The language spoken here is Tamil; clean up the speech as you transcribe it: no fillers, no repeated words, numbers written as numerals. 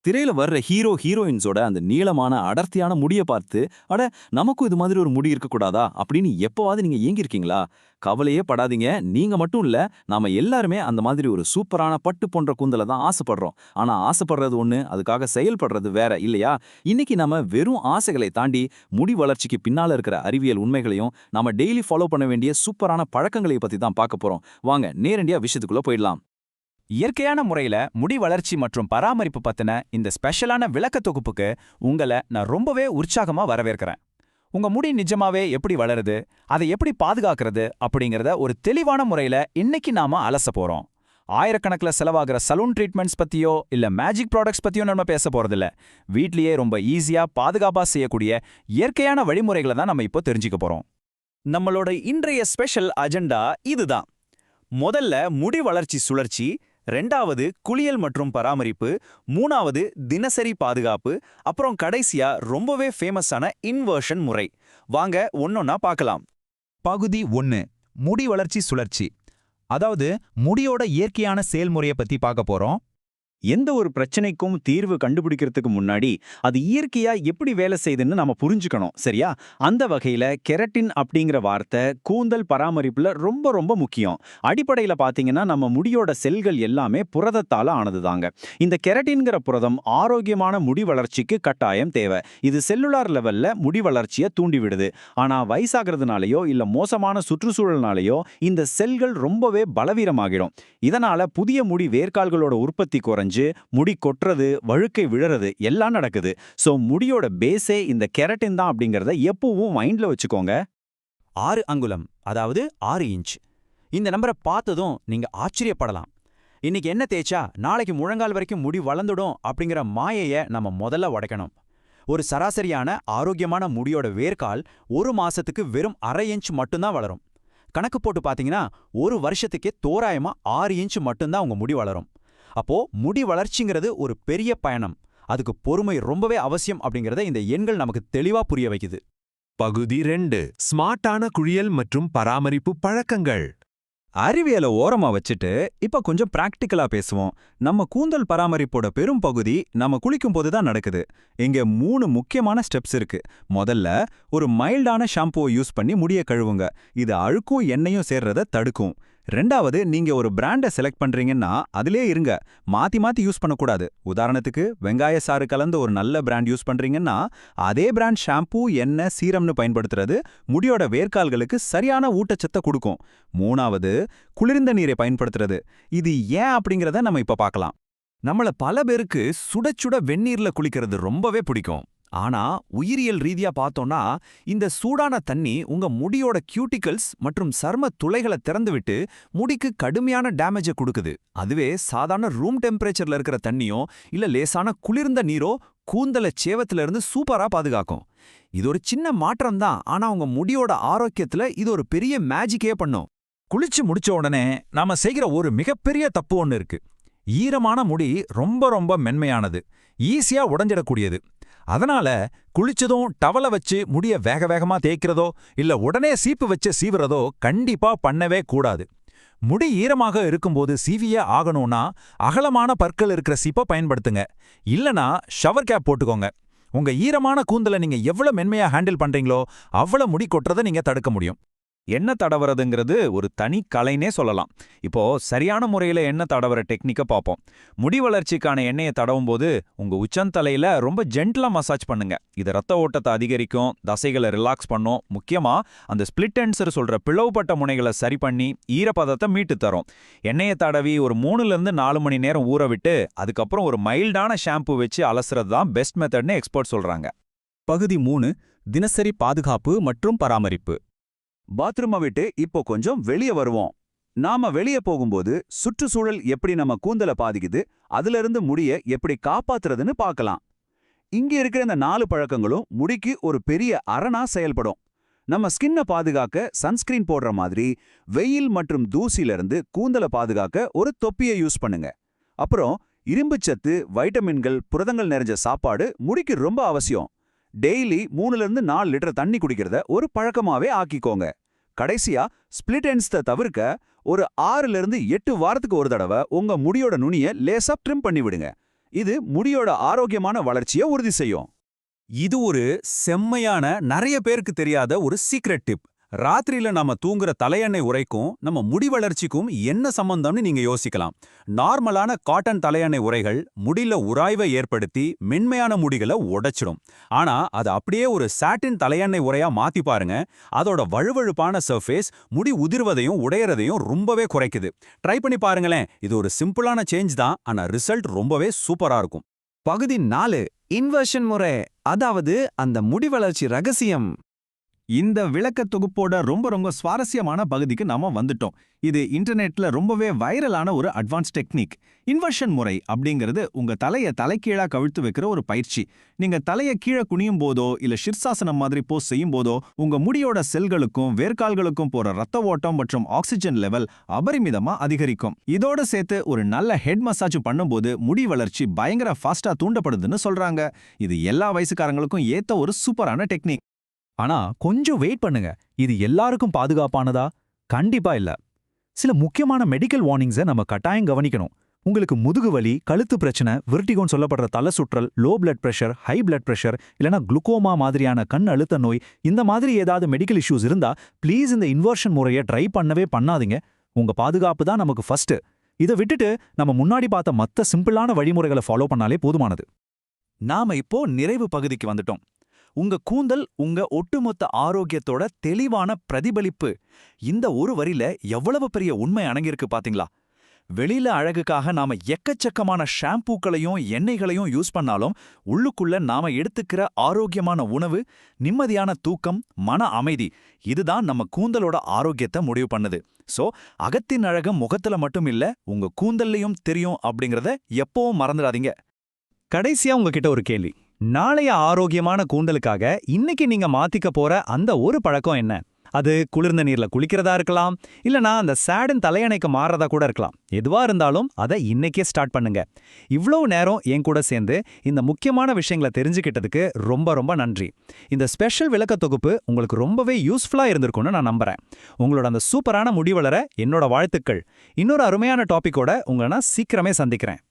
திரையில வர்ற ஹீரோயின்ஸோட அந்த நீளமான அடர்த்தியான முடிய பார்த்து, அட நமக்கும் இது மாதிரி ஒரு முடி இருக்கக்கூடாதா அப்படின்னு எப்பவாவது நீங்க ஏங்கியிருக்கீங்களா? கவலையே படாதீங்க. நீங்க மட்டும் இல்ல, நாம எல்லாருமே அந்த மாதிரி ஒரு சூப்பரான பட்டு போன்ற கூந்தல தான் ஆசைப்படுறோம். ஆனா ஆசைப்படுறது ஒண்ணு, அதுக்காக செயல்படுறது வேற இல்லையா? இன்னைக்கு நாம வெறும் ஆசைகளை தாண்டி முடி வளர்ச்சிக்கு பின்னால இருக்கிற அறிவியல் உண்மைகளையும், நாம டெய்லி ஃபாலோ பண்ண வேண்டிய சூப்பரான பழக்கங்களை பத்தி தான் பார்க்க போறோம். வாங்க நேரடியா விஷயத்துக்குள்ள போயிடலாம். இயற்கையான முறையில முடி வளர்ச்சி மற்றும் பராமரிப்பு பத்தின இந்த ஸ்பெஷலான விளக்க தொகுப்புக்கு உங்களை நான் ரொம்பவே உற்சாகமா வரவேற்கிறேன். உங்க முடி நிஜமாவே எப்படி வளருது, அதை எப்படி பாதுகாக்கிறது அப்படிங்கறத ஒரு தெளிவான முறையில இன்னைக்கு நாம அலச போறோம். ஆயிரக்கணக்கில் செலவாகிற சலூன் ட்ரீட்மெண்ட்ஸ் பத்தியோ இல்ல மேஜிக் ப்ராடக்ட்ஸ் பத்தியோ நம்ம பேச போறதில்ல. வீட்லயே ரொம்ப ஈஸியா பாதுகாப்பா செய்யக்கூடிய இயற்கையான வழிமுறைகளை தான் நம்ம இப்போ தெரிஞ்சுக்க போறோம். நம்மளோட இன்றைய ஸ்பெஷல் அஜெண்டா இதுதான். முதல்ல முடி வளர்ச்சி சுழற்சி, ரெண்டாவது குளியல் மற்றும் பராமரிப்பு, மூணாவது தினசரி பாதுகாப்பு, அப்புறம் கடைசியா ரொம்பவே ஃபேமஸான இன்வர்ஷன் முறை. வாங்க ஒன்னொன்னா பார்க்கலாம். பகுதி 1, முடி வளர்ச்சி சுழற்சி. அதாவது முடியோட இயற்கையான செயல்முறையை பத்தி பார்க்க போறோம். எந்த ஒரு பிரச்சனைக்கும் தீர்வு கண்டுபிடிக்கிறதுக்கு முன்னாடி அது இயற்கையா எப்படி வேலை செய்யுதுன்னு நாம புரிஞ்சுக்கணும், சரியா? அந்த வகையில கெரட்டின் அப்படிங்கிற வார்த்தை கூந்தல் பராமரிப்புல ரொம்ப ரொம்ப முக்கியம். அடிப்படையில பாத்தீங்கன்னா நம்ம முடியோட செல்கள் எல்லாமே புரதத்தால ஆனதுதாங்க. இந்த கெரட்டின்கிற புரதம் ஆரோக்கியமான முடி வளர்ச்சிக்கு கட்டாயம் தேவை. இது செல்லுலார் லெவல்ல முடி வளர்ச்சியை தூண்டி விடுது. ஆனா வயசாகிறதுனாலயோ இல்ல மோசமான சுற்றுச்சூழல்னாலயோ இந்த செல்கள் ரொம்பவே பலவீனமாகிடும். இதனால புதிய முடி வேர்க்கால்களோட உற்பத்தி குறைஞ்சு முடி கொட்டுறது, வழுக்கை விழறது எல்லாம் நடக்குது. சோ முடியோட பேஸே இந்த கெரட்டின் தான் அப்படிங்கறத எப்பவும் மைண்ட்ல வச்சுக்கோங்க. 6 அங்குலம், அதாவது 6 இன்ச். இந்த நம்பரை பார்த்ததும் நீங்க ஆச்சரியப்படலாம். இன்னைக்கு என்ன தேய்ச்சா நாளைக்கு முழங்கால் வரைக்கும் முடி வளர்ந்துடும் அப்படிங்கிற மாயைய நம்ம முதல்ல உடைக்கணும். ஒரு சராசரியான ஆரோக்கியமான முடியோட வேர்க்கால் ஒரு மாசத்துக்கு வெறும் 1/2 இன்ச் மட்டும்தான் வளரும். கணக்கு போட்டு பாத்தீங்கன்னா ஒரு வருஷத்துக்கே தோராயமா 6 இன்ச் மட்டும்தான் உங்க முடி வளரும். அப்போ முடி வளர்ச்சிங்கிறது ஒரு பெரிய பயணம். அதுக்கு பொறுமை ரொம்பவே அவசியம் அப்படிங்கறத இந்த எண்கள் நமக்கு தெளிவா புரிய வைக்குது. பகுதி 2, ஸ்மார்ட்டான குளியல் மற்றும் பராமரிப்பு பழக்கங்கள். அறிவியலை ஓரமா வச்சுட்டு இப்ப கொஞ்சம் பிராக்டிக்கலா பேசுவோம். நம்ம கூந்தல் பராமரிப்போட பெரும் பகுதி நம்ம குளிக்கும் போது தான் நடக்குது. இங்க 3 முக்கியமான ஸ்டெப்ஸ் இருக்கு. முதல்ல ஒரு மைல்டான ஷாம்புவை யூஸ் பண்ணி முடிய கழுவுங்க. இது அழுக்கும் எண்ணெயும் சேர்றத தடுக்கும். ரெண்டாவது, நீங்க ஒரு பிராண்டை செலக்ட் பண்றீங்கன்னா அதிலே இருங்க. மாத்தி மாத்தி யூஸ் பண்ணக்கூடாது. உதாரணத்துக்கு வெங்காய சாறு கலந்த ஒரு நல்ல பிராண்ட் யூஸ் பண்றீங்கன்னா அதே பிராண்ட் ஷாம்பு, எண்ணெய், சீரம்னு பயன்படுத்துறது முடியோட வேர்க்கால்களுக்கு சரியான ஊட்டச்சத்தை கொடுக்கும். மூணாவது, குளிர்ந்த நீரை பயன்படுத்துறது. இது ஏன் அப்படிங்கறத நம்ம இப்ப பார்க்கலாம். நம்மள பல பேருக்கு சுட சுட வெந்நீர்ல குளிக்கிறது ரொம்பவே பிடிக்கும். ஆனா உயிரியல் ரீதியா பார்த்தோம்னா இந்த சூடான தண்ணி உங்க முடியோட கியூட்டிகல்ஸ் மற்றும் சர்ம துளைகளை திறந்துவிட்டு முடிக்கு கடுமையான டேமேஜை கொடுக்குது. அதுவே சாதாரண ரூம் டெம்பரேச்சர்ல இருக்கிற தண்ணியோ இல்ல லேசான குளிர்ந்த நீரோ கூந்தல சேவத்துல இருந்து சூப்பரா பாதுகாக்கும். இது ஒரு சின்ன மாற்றம் தான், ஆனா உங்க முடியோட ஆரோக்கியத்துல இது ஒரு பெரிய மேஜிக்கே பண்ணும். குளிச்சு முடிச்ச உடனே நாம செய்கிற ஒரு மிகப்பெரிய தப்பு ஒன்று இருக்கு. ஈரமான முடி ரொம்ப ரொம்ப மென்மையானது, ஈஸியா உடைஞ்சிடக்கூடியது. அதனால குளிச்சதும் டவல வச்சு முடிய வேக வேகமா தேய்க்கிறதோ இல்ல உடனே சீப்பு வச்சு சீவுறதோ கண்டிப்பா பண்ணவே கூடாது. முடி ஈரமாக இருக்கும்போது சீவியே ஆகணும்னா அகலமான பற்கள் இருக்கிற சீப்பை பயன்படுத்துங்க. இல்லனா ஷவர் கேப் போட்டுக்கோங்க. உங்க ஈரமான கூந்தலை நீங்க எவ்வளவு மென்மையா ஹேண்டில் பண்றீங்களோ அவ்வளவு முடி கொட்டுறதை நீங்க தடுக்க முடியும். எண்ணெய் தடவறதுங்கிறது ஒரு தனி கலைனே சொல்லலாம். இப்போ சரியான முறையில எண்ணெய் தடவற டெக்னிக்கை பார்ப்போம். முடி வளர்ச்சிக்கான எண்ணெயை தடவும் போது உங்க உச்சந்தலையில ரொம்ப ஜென்டலா மசாஜ் பண்ணுங்க. இது ரத்த ஓட்டத்தை அதிகரிக்கும், தசைகளை ரிலாக்ஸ் பண்ணும். முக்கியமா அந்த ஸ்பிளிட் எண்ட்ஸ் சொல்ற பிளவுபட்ட முனைகளை சரி பண்ணி ஈரப்பதத்தை மீட்டு தரும். எண்ணெயை தடவி ஒரு 3-4 மணி நேரம் ஊற விட்டு அதுக்கப்புறம் ஒரு மைல்டான ஷாம்பு வச்சு அலசுறது தான் பெஸ்ட் மெத்தட்னு எக்ஸ்பர்ட் சொல்றாங்க. பகுதி 3, தினசரி பாதுகாப்பு மற்றும் பராமரிப்பு. பாத்ரூமை விட்டு இப்போ கொஞ்சம் வெளியே வருவோம். நாம வெளியே போகும்போது சுற்றுச்சூழல் எப்படி நம்ம கூந்தலை பாதிக்குது, அதுல இருந்து முடிய எப்படி காப்பாத்துறதுன்னு பார்க்கலாம். இங்க இருக்கிற இந்த 4 பழக்கங்களும் முடிக்கு ஒரு பெரிய அரணா செயல்படும். நம்ம ஸ்கின்னை பாதுகாக்க சன்ஸ்கிரீன் போடுற மாதிரி வெயில் மற்றும் தூசில இருந்து கூந்தலை பாதுகாக்க ஒரு தொப்பியை யூஸ் பண்ணுங்க. அப்புறம் இரும்புச்சத்து, வைட்டமின்கள், புரதங்கள் நிறைஞ்ச சாப்பாடு முடிக்கு ரொம்ப அவசியம். டெய்லி 3-4 லிட்டர் தண்ணி குடிக்கிறத ஒரு பழக்கமாவே ஆக்கிக்கோங்க. கடைசியா ஸ்பிளிட் எண்ட்ஸை தவிர்க்க ஒரு 6-8 வாரத்துக்கு ஒரு தடவை உங்க முடியோட நுனியை லேசா ட்ரிம் பண்ணி விடுங்க. இது முடியோட ஆரோக்கியமான வளர்ச்சியை உறுதி செய்யும். இது ஒரு செம்மையான, நிறைய பேருக்கு தெரியாத ஒரு சீக்ரெட் டிப். ராத்திரியில நாம தூங்குற தலையெண்ணெய் உரைக்கும் நம்ம முடி வளர்ச்சிக்கும் என்ன சம்பந்தம்னு நீங்க யோசிக்கலாம். நார்மலான காட்டன் தலையெண்ணெய் உரைகள் முடியில உராய்வை ஏற்படுத்தி மென்மையான முடிகளை உடைச்சிடும். ஆனா அது அப்படியே ஒரு சாட்டின் தலையெண்ணெய் உரையா மாத்தி பாருங்க. அதோட வழுவழுப்பான சர்ஃபேஸ் முடி உதிர்வதையும் உடையறதையும் ரொம்பவே குறைக்குது. ட்ரை பண்ணி பாருங்களேன். இது ஒரு சிம்பிளான சேஞ்ச் தான், ஆனா ரிசல்ட் ரொம்பவே சூப்பரா இருக்கும். பகுதி 4 இன்வர்ஷன் முறை, அதாவது அந்த முடி வளர்ச்சி ரகசியம். இந்த விளக்கத் தொகுப்போட ரொம்ப சுவாரஸ்யமான பகுதிக்கு நாம வந்துட்டோம். இது இன்டர்நெட்ல ரொம்பவே வைரலான ஒரு அட்வான்ஸ் டெக்னிக். இன்வர்ஷன் முறை அப்படிங்கிறது உங்க தலையை தலைகீழா கவிழ்த்து வைக்கிற ஒரு பயிற்சி. நீங்க தலையை கீழே குனியும் போதோ இல்ல ஷிர்சாசனம் மாதிரி போஸ் செய்யும் போதோ உங்க முடியோட செல்களுக்கும் வேர்க்கால்களுக்கும் போற ரத்த ஓட்டம் மற்றும் ஆக்சிஜன் லெவல் அபரிமிதமா அதிகரிக்கும். இதோட சேர்த்து ஒரு நல்ல ஹெட் மசாஜ் பண்ணும்போது முடி வளர்ச்சி பயங்கர ஃபாஸ்டா தூண்டப்படுதுன்னு சொல்றாங்க. இது எல்லா வயசுக்காரங்களுக்கும் ஏத்த ஒரு சூப்பரான டெக்னிக். ஆனா கொஞ்சம் வெயிட் பண்ணுங்க, இது எல்லாருக்கும் பாதுகாப்பானதா? கண்டிப்பா இல்ல. சில முக்கியமான மெடிக்கல் வார்னிங்ஸை நம்ம கட்டாயம் கவனிக்கணும். உங்களுக்கு முதுகு வலி, கழுத்து பிரச்சனை, விர்டிகோன்னு சொல்லப்படுற தலை சுற்றல், low blood pressure, high blood pressure, இல்லனா குளுக்கோமா மாதிரியான கண் அழுத்த நோய், இந்த மாதிரி ஏதாவது மெடிக்கல் இஷ்யூஸ் இருந்தா ப்ளீஸ் இந்த இன்வர்ஷன் முறையை ட்ரை பண்ணவே பண்ணாதீங்க. உங்க பாதுகாப்பு தான் நமக்கு ஃபர்ஸ்ட். இதை விட்டுட்டு நம்ம முன்னாடி பார்த்த மத்த சிம்பிளான வழிமுறைகளை ஃபாலோ பண்ணாலே போதுமானது. நாம இப்போ நிறைவு பகுதிக்கு வந்துட்டோம். உங்க கூந்தல் உங்க ஒட்டுமொத்த ஆரோக்கியத்தோட தெளிவான பிரதிபலிப்பு. இந்த ஒரு வரியில எவ்வளவு பெரிய உண்மை அடங்கியிருக்கு பாத்தீங்களா? வெளியில அழகுக்காக நாம எக்கச்சக்கமான ஷாம்பூக்களையும் எண்ணெய்களையும் யூஸ் பண்ணாலும் உள்ளுக்குள்ள நாம எடுத்துக்கிற ஆரோக்கியமான உணவு, நிம்மதியான தூக்கம், மன அமைதி, இதுதான் நம்ம கூந்தலோட ஆரோக்கியத்தை முடிவு பண்ணுது. சோ அகத்தின் அழகம் முகத்துல மட்டும் இல்ல, உங்க கூந்தல்லையும் தெரியும் அப்படிங்கறத எப்பவும் மறந்துடாதீங்க. கடைசியா உங்ககிட்ட ஒரு கேள்வி. நாளைய ஆரோக்கியமான கூந்தலுக்காக இன்னைக்கு நீங்க மாத்திக்க போற அந்த ஒரு பழக்கம் என்ன? அது குளிர்ந்த நீர்ல குளிக்கிறதா இருக்கலாம், இல்லனா அந்த சேடன் தலையணைக்கு மாறுறதா கூட இருக்கலாம். எதுவா இருந்தாலும் அதை இன்னைக்கே ஸ்டார்ட் பண்ணுங்க. இவ்வளவு நேரம் என் கூட சேர்ந்து இந்த முக்கியமான விஷயங்களை தெரிஞ்சுக்கிட்டதுக்கு ரொம்ப நன்றி. இந்த ஸ்பெஷல் விளக்க தொகுப்பு உங்களுக்கு ரொம்பவே யூஸ்ஃபுல்லா இருந்திருக்கும்னு நான் நம்புறேன். உங்களோட அந்த சூப்பரான முடி வளர என்னோட வாழ்த்துக்கள். இன்னொரு அருமையான டாபிக்கோட உங்களை நான் சீக்கிரமே சந்திக்கிறேன்.